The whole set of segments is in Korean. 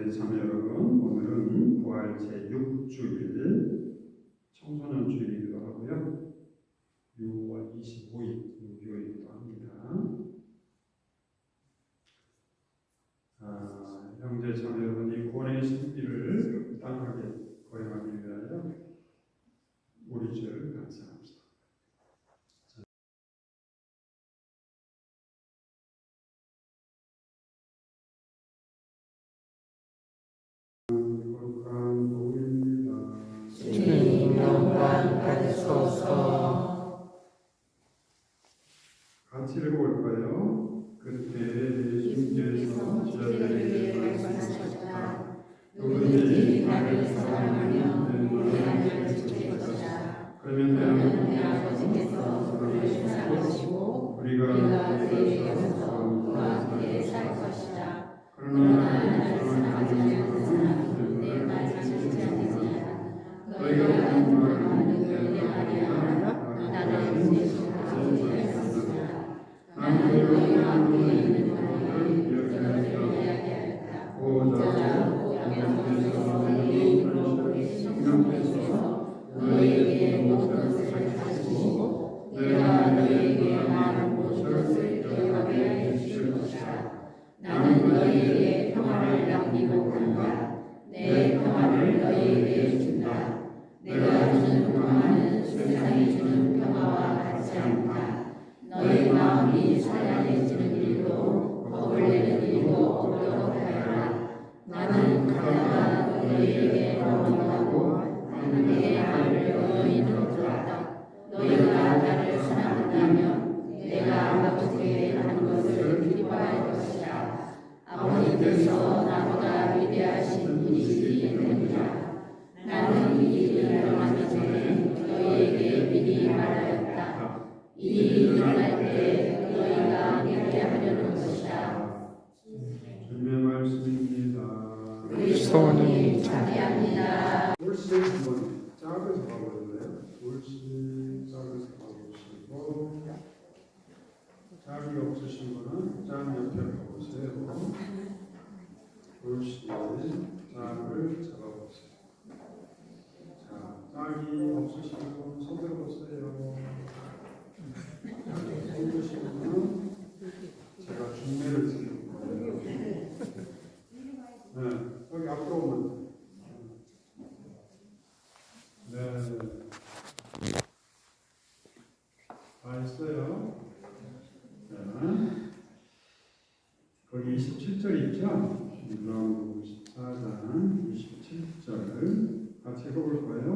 형제 자매 여러분, 오늘은 부활 제6주일 청소년 주일이기도 하고요. 6월 25일 목요일이기도 합니다. 형제 자매 여러분이 구원의 신비를 땅하게 거행하기 위하여 우리 주를 감사합니다. 주님 영광 받으소서. 같이 읽어볼까요? 그때 예수님께서 제자들에게 말씀하셨다. 누구든지 나를 사랑하면 내 말을 지킬 것이다. 그러면 내 아버지께서 그를 사랑하시고 우리가 그에게 가서 그와 함께 살 것이다. 그러나 나를 사랑하지 않는 사람은 내 말을 지키지 않느니라. 너희가 듣는 말은 내 말이 아니라 나를 보내신 아버지의 말씀이라. 나는 너희와 함께 있는 말을 너희에게 이야기하였다. 보호자로 양쪽에서 너희의 입으로 계신 성령께서 너희에게 모든 것을 가르치시고 내가 너희에게 말한 모든 기억하게 해주실 것이다. 나는 너희에게 평화를 남기고 간다. 내 평화를 너희에게 준다. 내가 주는 평화는 세상이 주는 평화와 같지 않다. 너희 마음이 찬란해지는 일도 겁을 내는 일도 없도록 하여라. 나는 가다가 너희에게 명령하고 하나님의 말을 너희는 들었다. 너희가 나를 사랑한다면 내가 아버지께 하는 것을 기뻐할 것이다. 아버지께서 나보다 위대하신 분이시기 때문이다. 나는 이 일이 일어나기 전에 너희에게 미리 말하였다. 이 일이 일어날 때 너희가 믿게 하려는 것이다. 주님의 말씀입니다. 그리스도님 찬양합니다. 옳지 한번 작아서 가보실래요? 옳지 작아서 가보시고 짝이 없으신 분은 짝 옆에 가보세요. 옳지 짝을 잡아보세요. 자, 짝이 없으신 분 손 들어보세요. 손 드신 분은 제가 중매를 드리는 거예요. 네, 여기 앞으로 오면 네, 다 했어요. 네. 거기 27절 있죠? 누가복음 14장 27절을 같이 읽어볼 거예요.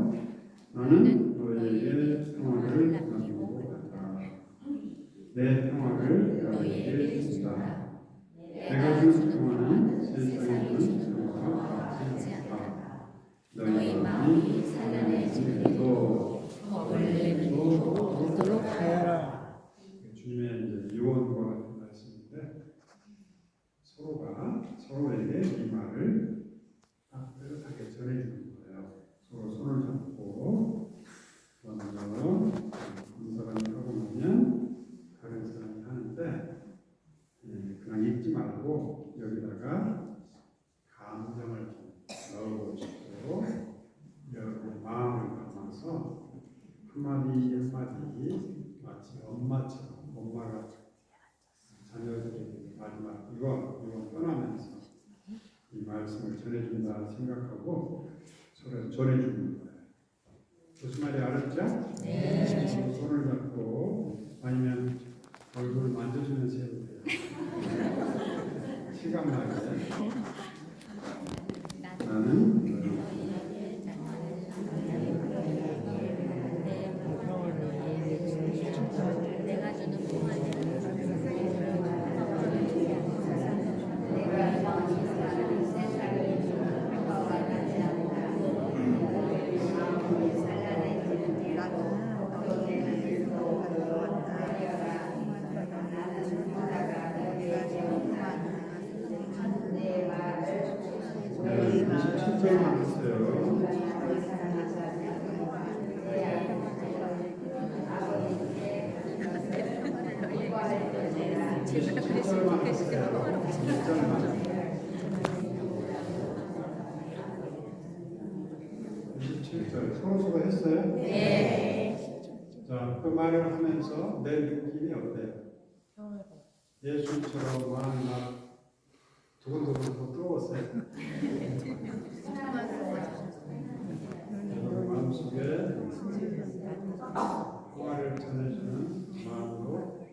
나는 너희에게 평화를 남기고 간다. 내 평화를 너희에게 준다. 내가 주는 평화는 세상에 주는 평화와 같지 않다. 너희 마음이 산란해지는 일도 겁을 내는 일도 없도록 하여라. 주님의 이제 유언과 같은 말씀인데 서로가 서로에게 이 말을 따뜻하게 전해주는 거예요. 서로 손을 잡고 먼저 한 사람이 하고 나면 다른 사람이 하는데 그냥 읽지 말고 여기다가 감정을 좀 넣어보시고 여러분 마음을 담아서 한마디 한마디 마치 엄마처럼 엄마가 자녀들에게 마지막 이거 떠나면서 이 말씀을 전해준다 생각하고 서로 전해주는 거예요. 무슨 말이 알았죠? 네. 손을 잡고 아니면 얼굴을 만져주면서 해도 돼요. 시간나게 나는 내가 주는 평화는 네, 27절만 했어요. 7절 서로 했어요? 네. 자, 그 말을 하면서 내 느낌이 어때요? 예수님처럼 마음이 막 두근두근 뜨거웠어요. 여러분 마음속에 평화를 전해주는 마음으로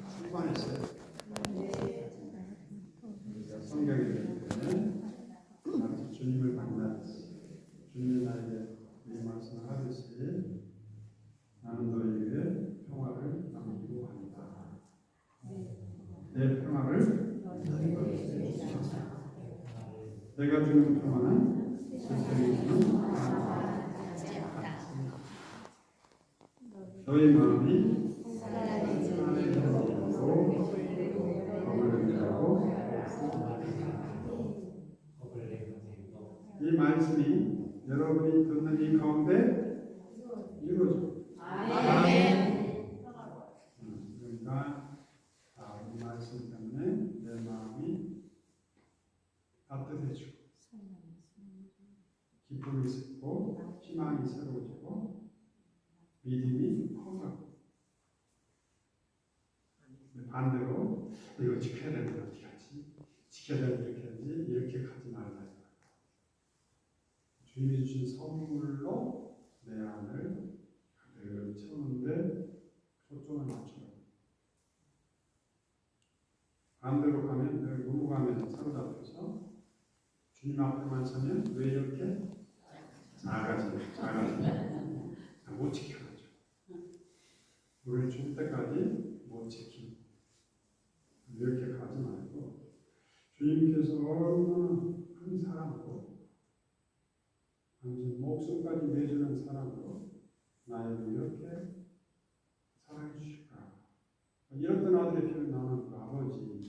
충만했어요. 우리가 성경에 보면 나도 주님을 만났지. 주님이 나에게 이 말씀을 하듯이 나는 너희에게 평화를 남기고 한다. 내 평화를 너희에게 주겠다. 내가 주는 평화는 세상이 주는 평화와 같습니다. 너희 마음이 하나님의 마음으로 거물되고 이 말씀이 여러분이 듣는 이 가운데 이루어져. 아멘. 그러니까 이 말씀 때문에 내 마음이 따뜻해지고 기쁨이 있고 희망이 새로워지고 믿음이 커가고 반대로 이거 지켜야 되는데 어떻게 하지? 지켜야 되는데 이렇게 하지? 이렇게 가지 말라. 주님이 주신 선물로 내 안을 가득 채우는데 초점을 맞춰요. 반대로 가면 늘 넘어가면 사로잡혀서 주님 앞에만 서면 왜 이렇게 작아지냐 못 지켜가죠. 우리를 줄 때까지 못 지키고 이렇게 가지 말고 주님께서 얼마나 큰 사랑으로 당신 목숨까지 내주는 사랑으로 나에게 이렇게 사랑해 주실까. 이런 아들의 피를 나는 그 아버지를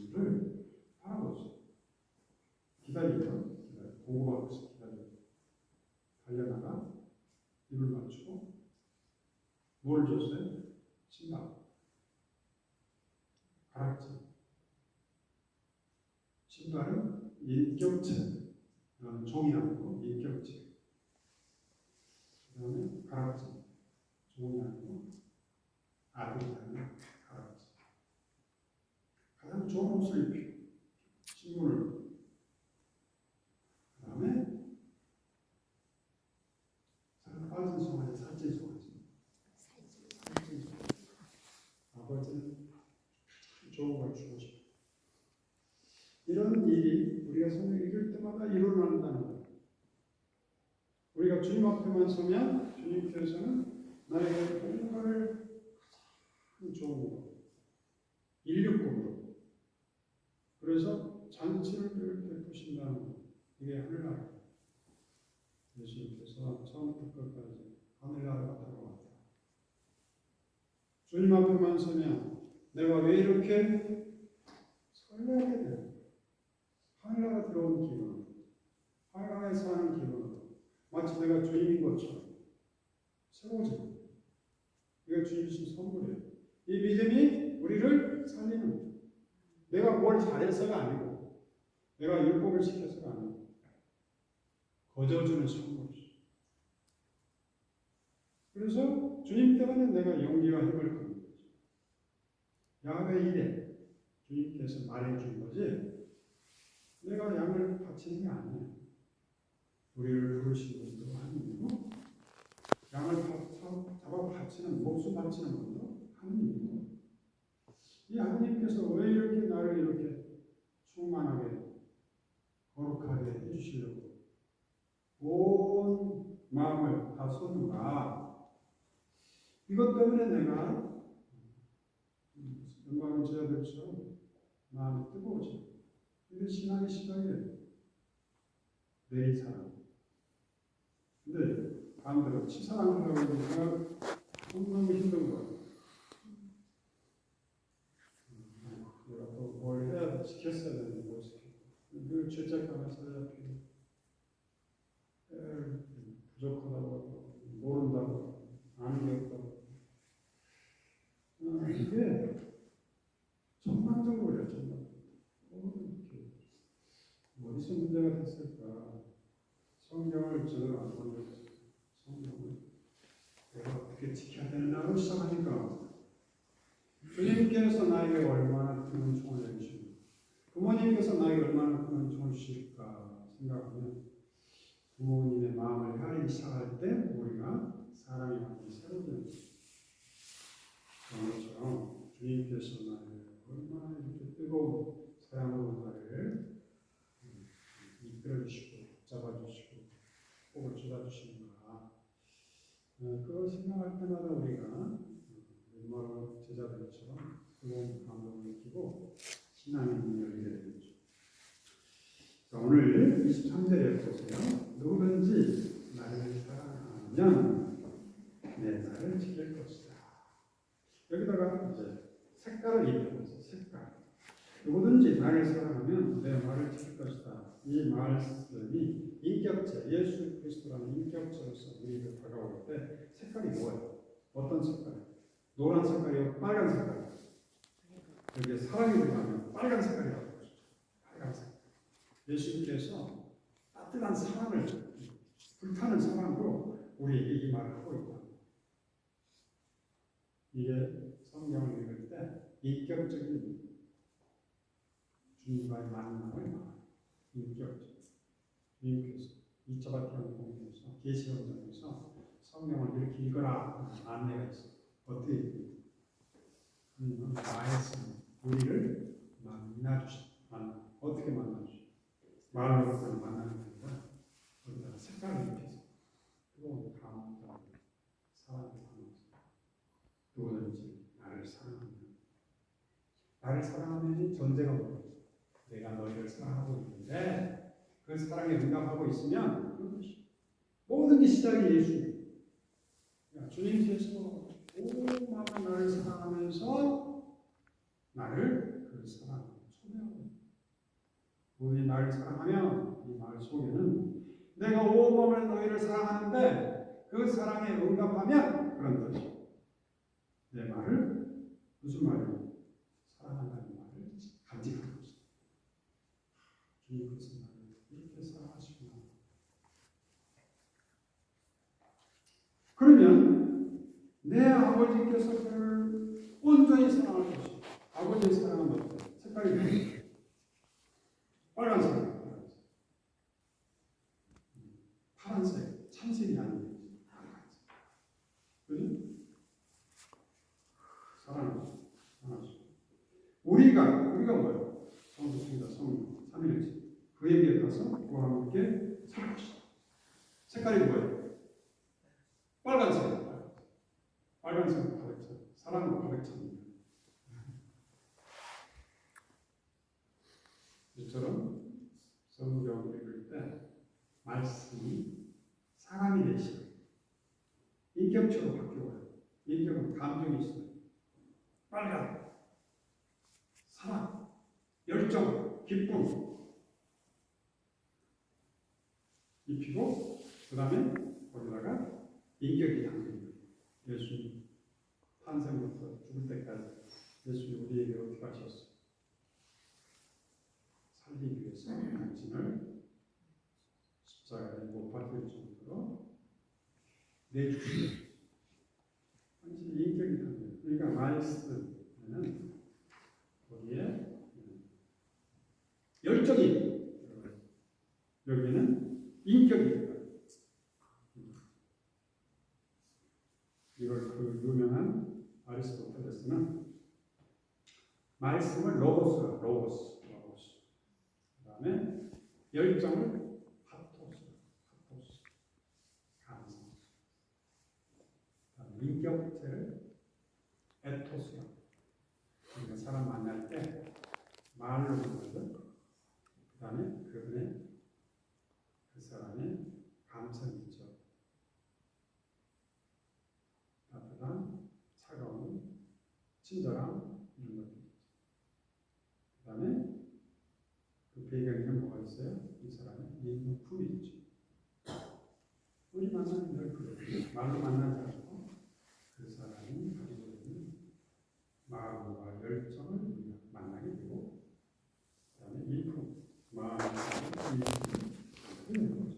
바라보죠. 기다리죠. 보고받고 있어. 기다리죠. 달려나가 입을 맞추고 뭘 줬어요? 신발. 가락지. 신발은 인격체. 너는 종이 아니고 인격체. 그 다음에 가락지. 종이 아니고 아들이 아니고 가락지. 가장 좋은 옷을 입히고 신문을. 그 다음에 빠진 송아지, 살찐 송아지. 아버지는 좋은 걸 주고 싶어. 이런 일이 우리가 성경 읽을 때마다 일어난다는 거예요. 우리가 주님 앞에만 서면 주님께서는 나에게 뭔가를 가장 좋은 거, 인력공으로. 그래서 잔치를 베푸신다는 거. 이게 하늘나라. 예수님께서 처음부터 끝까지 하늘나라가 다가왔다. 주님 앞에만 서면 내가 왜 이렇게 설레게 돼요? 하늘나라 들어온 기분, 하늘나라에 사는 기분, 마치 내가 주님인 것처럼 새로워져요. 이거 주님 주신 선물이에요. 이 믿음이 우리를 살리는 거예요. 내가 뭘 잘해서가 아니고, 내가 율법을 지켜서가 아니고, 거저주는 선물이죠. 그래서 주님 때문에 내가 용기와 힘을 얻는 거죠. 야훼 이레 주님께서 말해준 거지 내가 양을 바치는 게 아니에요. 우리를 부르신 분도 하나님이고 양을 잡아 바치는 목숨 바치는 분도 하나님이고 이 하나님께서 왜 이렇게 나를 이렇게 충만하게 거룩하게 해주시려고 온 마음을 다 쏟는가. 이것 때문에 내가 많은 제자들처럼 마음이 뜨거워져. 이게 신앙의 시각이에요. 내리사랑. 근데 반대로 치사랑을 하고 있으니까 너무 힘든 거예요. 내가 또 뭘 해야 지켰어야 되는데 못 지켰고 늘 죄책감에 사로잡히고 부족하다고 모른다고 아는 게 없다고 이게 전반적으로요. 어디서 문제가 됐을까? 성경을 제대로 안 보는 성경을 어떻게 지켜야 되느냐로 시작하니까 주님께서 나에게 얼마나 큰 은총을 내주시고 부모님께서 나에게 얼마나 큰 은총을 주실까 생각하면 부모님의 마음을 헤아리기 시작할 때 우리가 사람이 완전히 새로워지는 그런 것처럼 주님께서 나를 얼마나 이렇게 뜨거운 사랑으로 나를 이끌어주시고 잡아주시고 복을 주어주시는가 그걸 생각할 때마다 우리가 얼마나 제자들처럼 뜨거운 감동을 느끼고 신앙의 문이 열리게 되겠죠. 자, 오늘 23절에 보세요. 누구든지 나를 사랑하면 내 말을 지킬 것이다. 여기다가 이제 색깔을 입혀서 색깔. 누구든지 나를 사랑하면 내 말을 지킬 것이다. 이 말씀이 인격체, 예수 그리스도라는 인격체로서 우리에게 다가올 때 색깔이 뭐예요? 어떤 색깔? 노란 색깔이요? 빨간 색깔이요? 여기에 사랑이 들어가면 빨간 색깔이라고 그러죠. 빨간 색깔. 예수님께서 따뜻한 사랑을, 불타는 사랑으로 우리에게 이 말을 하고 있다. 이게 성경을 읽을 때 인격적인 주님과의 만남을 말합니다. 인격적. 주님께서 2차 바티칸 공회에서 계시원장에서 성경을 이렇게 읽어라 안내가 있어요. 어떻게 읽어요? 하나님은 나의 우리를 만나주시다. 어떻게 만나주시다? 말로서 만나는 게 아니라 거기다가 색깔을 입혀서 뜨거운 감동을 사랑을 담아서 누구든지 나를 사랑하면 전제가 뭐예요? 내가 너희를 사랑하고 있는데 그 사랑에 응답하고 있으면 그것이 모든 게 시작이 예수님. 주님께서 온 마음으로 나를 사랑하면서 나를 그 사랑에 초대하고 우리 나를 사랑하면 이 말 속에는 내가 온 마음으로 너희를 사랑하는데 그 사랑에 응답하면 그런 뜻이 내 말을 무슨 말이에요? 사랑한다는 말을 간직하는 것이다. 주님께서 나를 이렇게 사랑하시구나. 그러면 내 아버지께서 그를 온전히 사랑할 것이다. 아버지의 사랑은 어때요? 색깔이 뭐예요? 빨간색. 파란색, 참색이 아니에요. 그죠? 사랑하시고. 우리가 뭐예요? 성부입니다. 성, 삼위일체. 그에게 가서 그와 함께 살 것이다. 색깔이 뭐예요? 빨간색. 빨간색 가득 차. 사랑으로 가득 찹니다. 이처럼 성경을 읽을 때 말씀이 사람이 되시고 인격체로 바뀌어요. 인격은 감정이 있어요. 빨간, 사랑, 열정, 기쁨 입히고 그 다음에 거기다가 인격이 담깁니다. 예수님 탄생부터 죽을 때까지 예수님 우리에게 어떻게 하셨어요? 살리기 위해서 당신을 십자가에 못 박힐 정도로 내주시고 당신의 인격이 담겨요. 그러니까 말씀에는 거기에 열정이 여기는 인격이 들어가요. 이걸 그 유명한 아리스토텔레스는 말씀을 로고스 그 다음에 열정을 파토스 감성 그 다음에 인격체를 에토스요. 그러니까 사람 만날 때 말로 만나고 그 다음에 그 사람의 감성이 있죠. 따뜻한, 차가운, 친절함 이런 것들 있죠. 그 다음에 그 배경에 뭐가 있어요? 이 사람의 인품이 있죠. 우리 만나는 늘 그래요. 말로 만나지 않고 그 사람이 가지고 있는 마음과 열정을 우리가 만나게 되고 그 다음에 인품, 마음과 인품을 있는 거죠.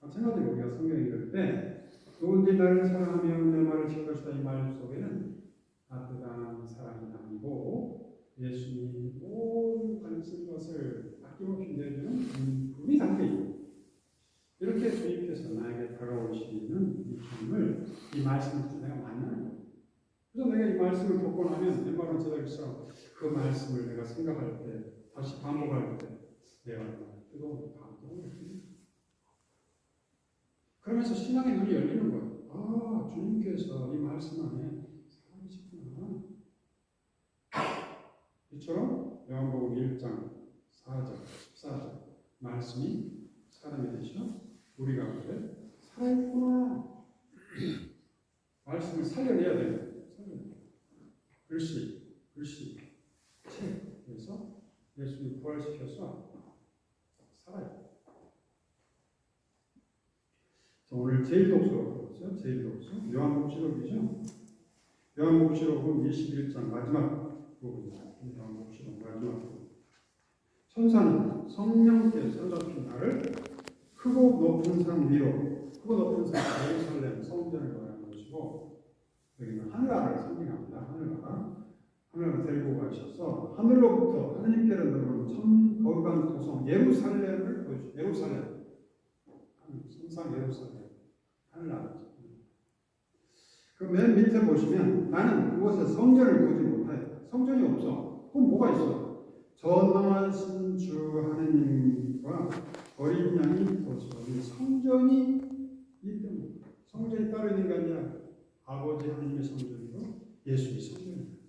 마찬가지로 우리가 성경 읽을 때 누군지 나를 사랑하며 내 말을 지킬 것이다. 이 말 속에는 따뜻한 사랑이 담기고 예수님이 온 관심 것을 아낌없이 내주는 분이 담겨있고 이렇게 주님께서 나에게 다가오시는 이 힘을 이 말씀을 통해 내가 만나는 거예요. 그래서 내가 이 말씀을 듣고 나면 엠마론 제자에서 그 말씀을 내가 생각할 때 다시 반복할 때 내가 뜨거운 감동을 느낍니다. 그러면서 신앙의 눈이 열리는 거예요. 아, 주님께서 이 말씀 안에 살아계시구나. 이처럼 요한복음 1장 4절, 14절 말씀이 사람이 되셔 우리 가운데 살아있구나. 말씀을 살려내야 돼요. 글씨, 책에서 예수님 부활시켜서 살아요. 오늘 제1독서로 들었어요. 제1독서 요한복음시록이죠. 요한복음시록은 21장 마지막 부분입니다. 요한복음시록 마지막 부분. 천사는 성령께서 잡힌 나를 크고 높은 산 위로, 크고 높은 산 예루살렘 성전을 말하는 것이고 여기는 하늘나라를 상징합니다. 하늘나라 데리고 가셔서 하늘로부터 하느님께로 내려오는 거룩한 도성 예루살렘을 보여주죠. 예루살렘, 성상 예루살렘, 하늘나라죠. 그 맨 밑에 보시면 나는 그곳에 성전을 보지 못하였다. 성전이 없어. 그럼 뭐가 있어? 전능하신 주 하느님과 어린 양이 도서는 성전이 있기 때문에 성전이 따로 있는 게 아니라 아버지 하느님의 성전이고 예수의 성전입니다.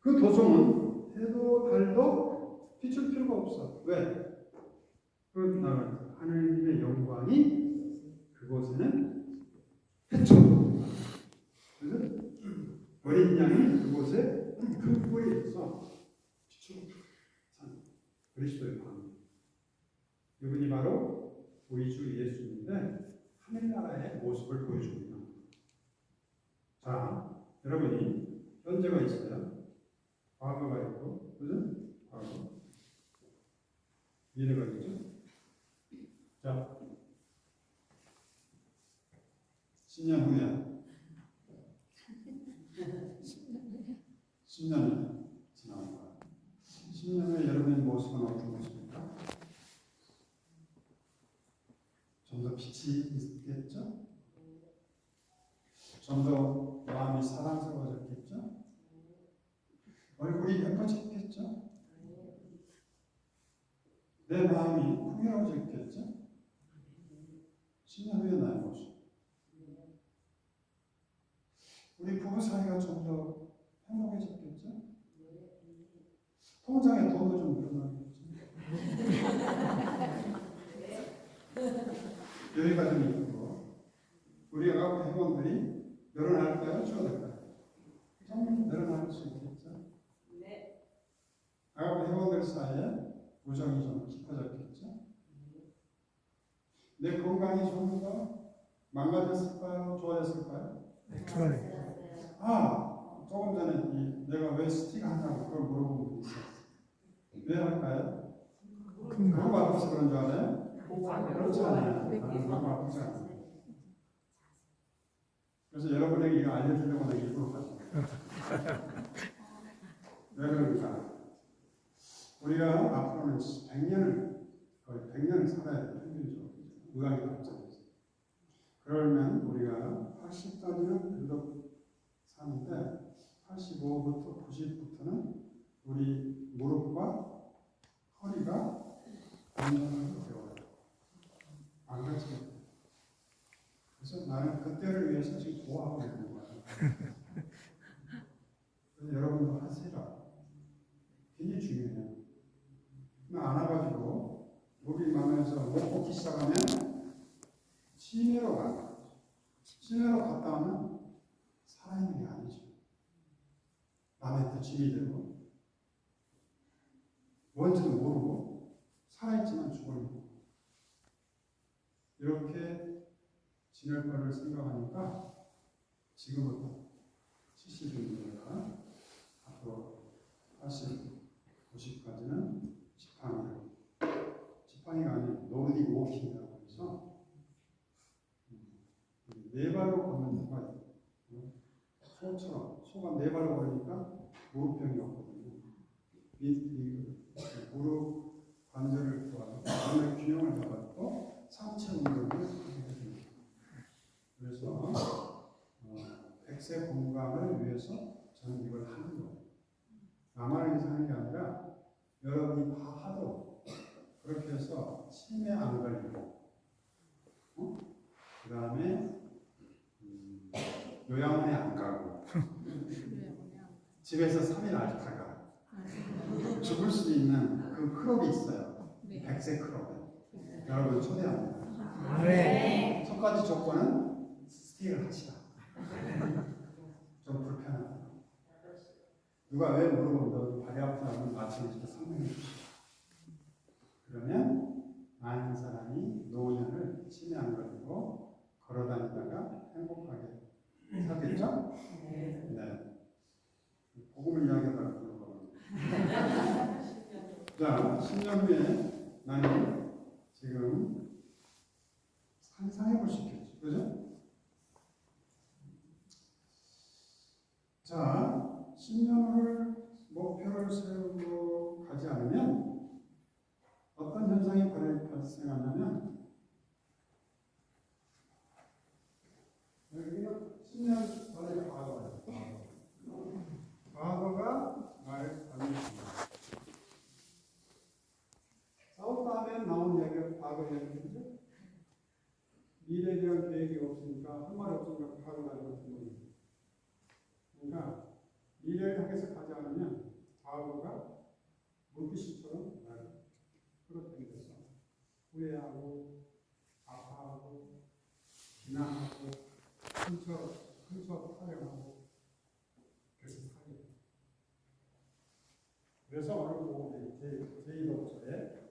그 도성은 해도 달도 비출 필요가 없어. 왜? 그 하느님의 영광이 그곳에는 해쳐. 그래서 어린 양이 그곳에 큰 뿔이 있어 비추고 산 그리스도의 방. 이분이 바로 우리 주 예수님인데 하늘나라의 모습을 보여줍니다. 자, 여러분이 현재가 있어요. 과거가 있고, 그죠? 과거. 미래가 있죠? 자, 10년 후에 10년이 지나온 거예요. 10년 후에 여러분의 모습은 어떤 모습입니까? 좀 더 빛이 있겠죠? 좀 더 마음이 사랑스러워졌겠죠? 얼굴이 예뻐졌겠죠? 내 마음이 풍요로워졌겠죠? 10년 후에 나의 모습. 우리 부부 사이가 좀 더 행복해졌겠죠? 통장에 돈도 좀 늘어나겠죠? 여유가 좀 있고 우리 회원들이 늘어날까요? 줄어들까요? 좀 늘어날 수 있겠죠? 네. 회원들 사이에 우정이 좀 깊어졌겠죠? 내 건강이 좀 더 망가졌을까요? 좋아졌을까요? 좋아요. 조금 전에 내가 왜 스틱 한다고 그걸 물어본 분이 있었어요. 왜 할까요? 그거 아파서 그런 줄 알아요? 그렇지 않아요. 그거 아프지 않아요. 그래서 여러분에게 이거 알려주려고 내가 일부러 하죠. 왜 그러니까 우리가 앞으로는 100년을 거의 100년을 살아야 돼요. 평균적으로 의학의 발전에서. 그러면 우리가 80까지는 그래도 사는데 85부터 90부터는 우리 무릎과 허리가 건강하기 어려워요. 안 그렇죠? 그래서 나는 그때를 위해서 지금 보호하고 있는 거예요. 그래서 여러분도 하시라. 굉장히 중요해요. 안 와가지고 목이 막면서 목 걷기 시작하면 치매로 가요. 치매로 갔다 오면 살아있는 게 아니죠. 남의 부침이 되고 뭔지도 모르고 살아있지만 죽어있는 거예요. 이렇게 지낼 거를 생각하니까 지금부터 70인데가 앞으로 80, 90까지는 지팡이가 아닌 노르딕 워킹이라고 해서 소처럼 소가 네 발을 걸으니까 무릎병이 없거든요. 무릎 관절을 도와서 관절 균형을 잡아주고 상체 운동을 하게 됩니다. 그래서 백세 건강을 위해서 저는 이걸 하는 거예요. 나만 해서 하는 게 아니라 여러분이 다 하도 그렇게 해서 치매 안 걸리고 그 다음에 요양원에 안 가고 집에서 3일 아직다가 죽을 수 있는 그 클럽이 있어요. 백세 클럽. 여러분 초대합니다. 네. 첫 가지 조건은 스테이를 하시라. 좀 불편하다. 누가 왜 물어본다고 다리 아프다면 마취해서 설명해 주시죠. 그러면 많은 사람이 노년을 치매 안 걸리고 걸어다니다가 행복하게 살겠죠? 네. 복음을 이야기하다가 그런 거거든요. 자, 10년 후에 나는 지금 상상해 볼 수 있겠죠. 그죠? 자, 10년을 목표를 세우고 가지 않으면 어떤 현상이 발생하냐면 여기는 10년 전의 과거예요. 과거가 나를 관리합니다. 싸웠다 하면 나온 얘기가 과거 얘기죠. 미래에 대한 계획이 없으니까 한 말이 없으니까 과거 가는 같은 거예요. 그러니까 미래를 향해서 가지 않으면 과거가 물귀신처럼 나를 끌어당겨서 후회하고 아파하고 비난하고 상처 타령하고 그래서 살게 돼요. 그래서 어느 부분에 제1독서에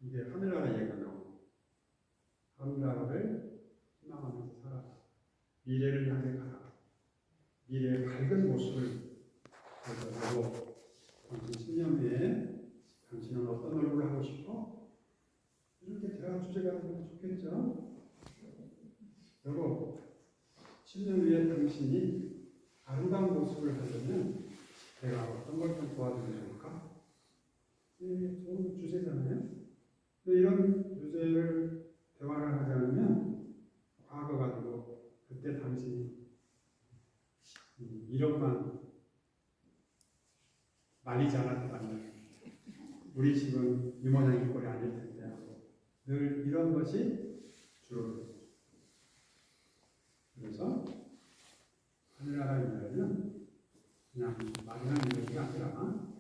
이게 하늘나라 얘기가 나오고 하늘나라를 희망하면서 살아라. 미래를 향해 가라. 미래의 밝은 모습을 보고 당신 10년 후에 당신은 어떤 얼굴을 하고 싶어? 이렇게 대화 주제가 되면 좋겠죠? 그리고 10년 후에 당신이 아름다운 모습을 하려면 내가 어떤 걸 좀 도와주면 좋을까? 좋은 주제잖아요. 이런 주제를 대화를 하지 않으면 과거 가지고 그때 당신이 1억만 말리지 않았다면 우리 집은 이 모양 이 꼴이 아닐 텐데 하고 늘 이런 것이 주로 그래서 하늘나라 이야기는 그냥 막연한 이야기가 아니라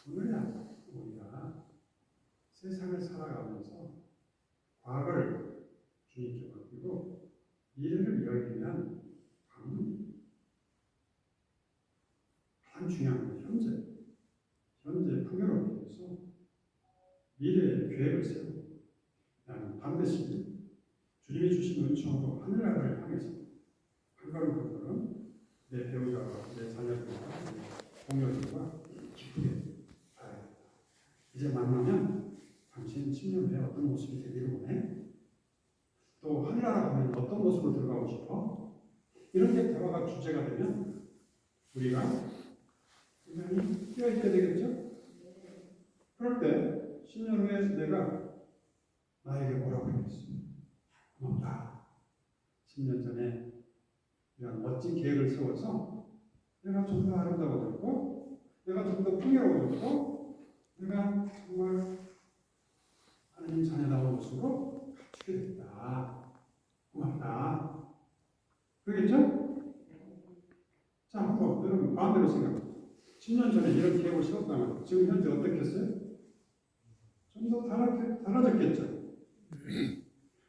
오늘날 우리가 세상을 살아가면서 과거를 주님께 맡기고 미래를 열기 위한 방문 가장 중요한 건 현재 풍요롭기 위해서 미래의 계획을 세우고 나는 반드시 주님이 주신 은총으로 하늘나라를 향해서 한 걸음 한 걸음 내 배우자와 내 자녀들과 내 동료들과 기쁘게 살아야겠다. 이제 만나면 당신 10년 후에 어떤 모습이 되기를 원해? 또 하늘나라 가면 어떤 모습으로 들어가고 싶어? 이런 게 대화가 주제가 되면 우리가 분명히 뛰어있게 되겠죠? 그럴 때 10년 후에 내가 나에게 뭐라고 하겠어? 고맙다. 10년 전에 이런 멋진 계획을 세워서 내가 좀 더 아름다워졌고 내가 좀 더 풍요로워졌고 내가 정말 하나님 자녀다운 모습으로 갖추게 됐다. 고맙다. 그러겠죠? 자, 한번 여러분 마음대로 생각해. 10년 전에 이런 계획을 세웠다면 지금 현재 어떻겠어요? 좀 더 달라졌겠죠?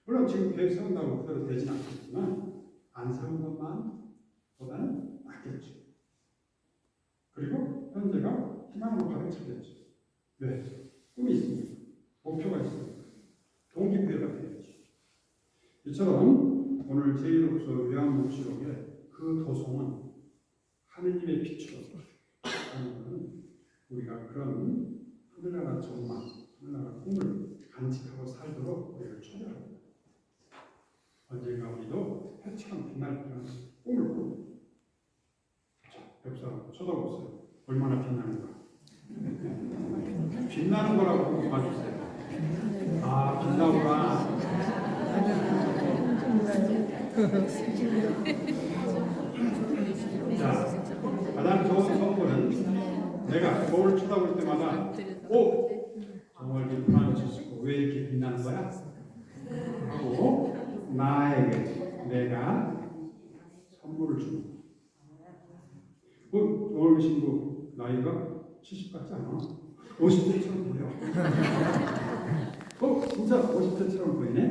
물론 지금 계획 세운다고 그대로 되진 않겠지만 안 세운 것만 보다는 낫겠죠. 그리고 현재가 희망으로 가득 차겠죠. 왜? 꿈이 있습니다. 목표가 있습니다. 동기부여가 되겠죠. 이처럼 오늘 제1독서 요한복음록의 그 도성은 하느님의 빛으로 하는 것은 우리가 그런 하늘나라 전망, 하늘나라 꿈을 간직하고 살도록 우리를 초대합니다. 언젠가 우리도 해처럼 빛날 그런 꿈을 꾸고 쳐다보세요. 얼마나 빛나는가. 빛나는 거라고 봐주세요. 아, 빛나구나. 자, 가장 좋은 선물은 내가 거울 쳐다볼 때마다 오! 정말 프란치스코 왜 이렇게 빛나는 거야? 하고 나에게 내가 선물을 주는 거야. 오늘 신부 나이가 70 같지 않아? 50대처럼 보여. 진짜 50대처럼 보이네?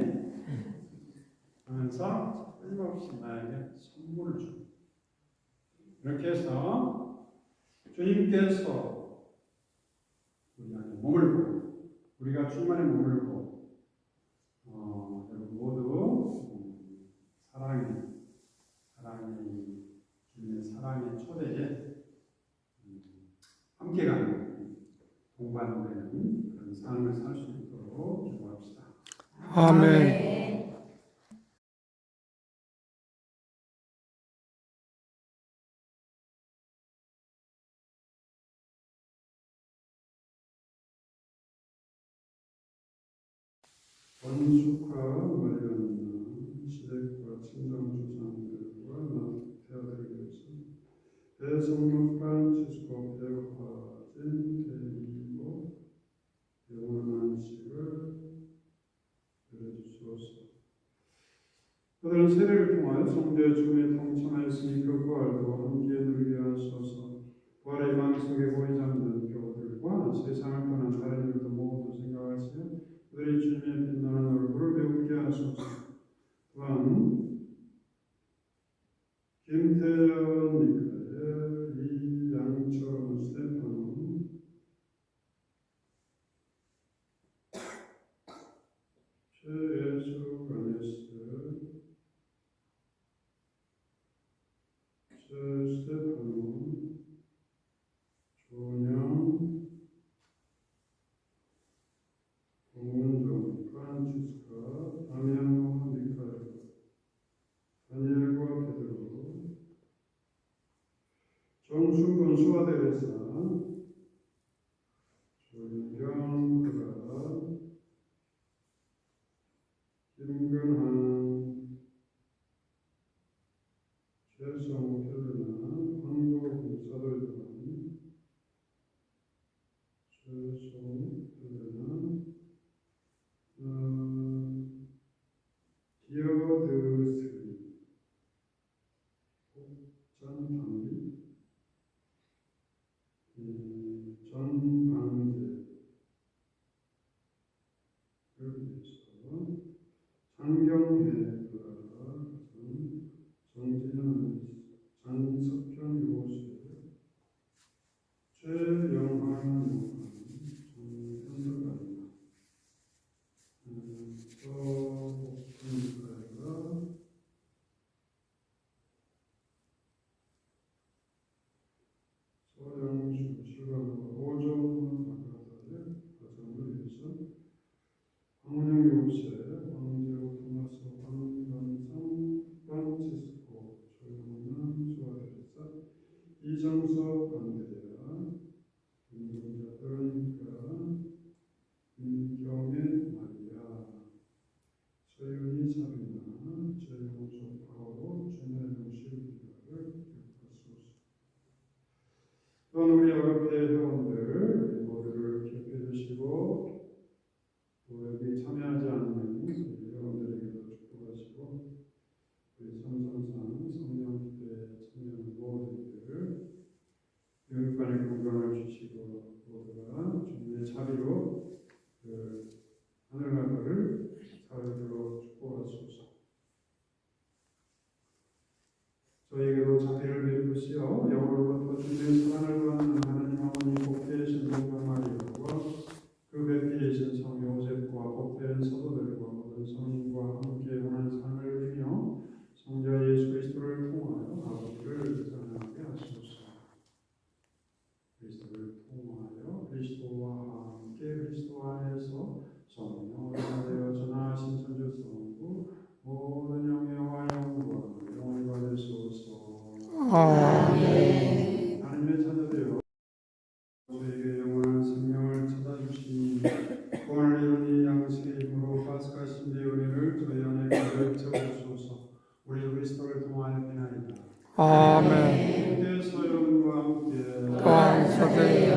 하면서 끊임없이 나에게 선물을 줘. 이렇게 해서 주님께서 우리 안에 머물고 우리가 주님 안에 머물고 여러분 모두 주님의 사랑의 초대에 함께 가는 동반되는 그런 삶을 살 수 있도록 기도합시다. 아멘. 원숙과 마리아나 시댁과 친정조상들과 태아들에게서 대성령 프란치스코 배우파진 대리고 영원한 안식을 내려주시옵소서. 그들은 세례를 통하여 성도의 죽음에 동참하였으니 그 부활도 함께 누리게 하소서. 부활의 방 속에 보이지 않는 교우들과 세상을 떠난 다른 이들도 모두 생각하시며 그들이 주님의 빛나는 얼굴을 배우게 하소서. 또한 김태현 미카엘, 이양철 스테파노, 최예수 가네스, 최스테파노, 조은영, 공문종, 프란치스카, 다미안노 미카엘, 다니엘과 베드로, 정순근 수아대회사, 조윤경 그가, 김근한, 최성우 헬레나, 한국 사도회장, 최성우 헬레나, 디어드스리, 전방위, 전방제, 여기서 장경혜 정진현, 장석현 요새, 최영환 정현석아입니다. 서복훈가가 서영주 실감과 오정훈 박사의 가정을 위해서 황운영 요새, 황재호 토마스, 황관성, 프란치스코, 조용남 수아레사, 이정석 안드레아, 김동자 베로니카, 민경애 마리아, 서윤희 사비나, 최용석 파오로, 최나영 실비아를 기억하소서. 또한 우리 아가페 회원들 모두를 기억해 주시고 또 여기 참여하지 않는 회원들에게도 축복하시고 우리 삼성산 성령기도에 참여하는 모두들 영육간의 건강을 주시고 모두가 주님의 자비로 그 하늘나라를 살도록 축복하소서. 저희에게도 자비를 베푸시어 영원로부터 주님의 사랑을 받는 하나님 아버지 복되신 동정 마리아와 그 배필이신 성 요셉과 복된 서도들과 모든 성인과 함께 하는 삶을 누리며 성자 예수 그리스도를 통하여 아버지를 사랑하게 하소서. 그리스도를 통하여 그리스도와 함께 그리스도 안에서 성령으로 되어 전하신 천주성부 모든 영예와 영광 영원히 받으소서. 아멘. 하나님의 그리스도를 통하여 되나이다. 아멘. 그때 소영과 함께 또한 세대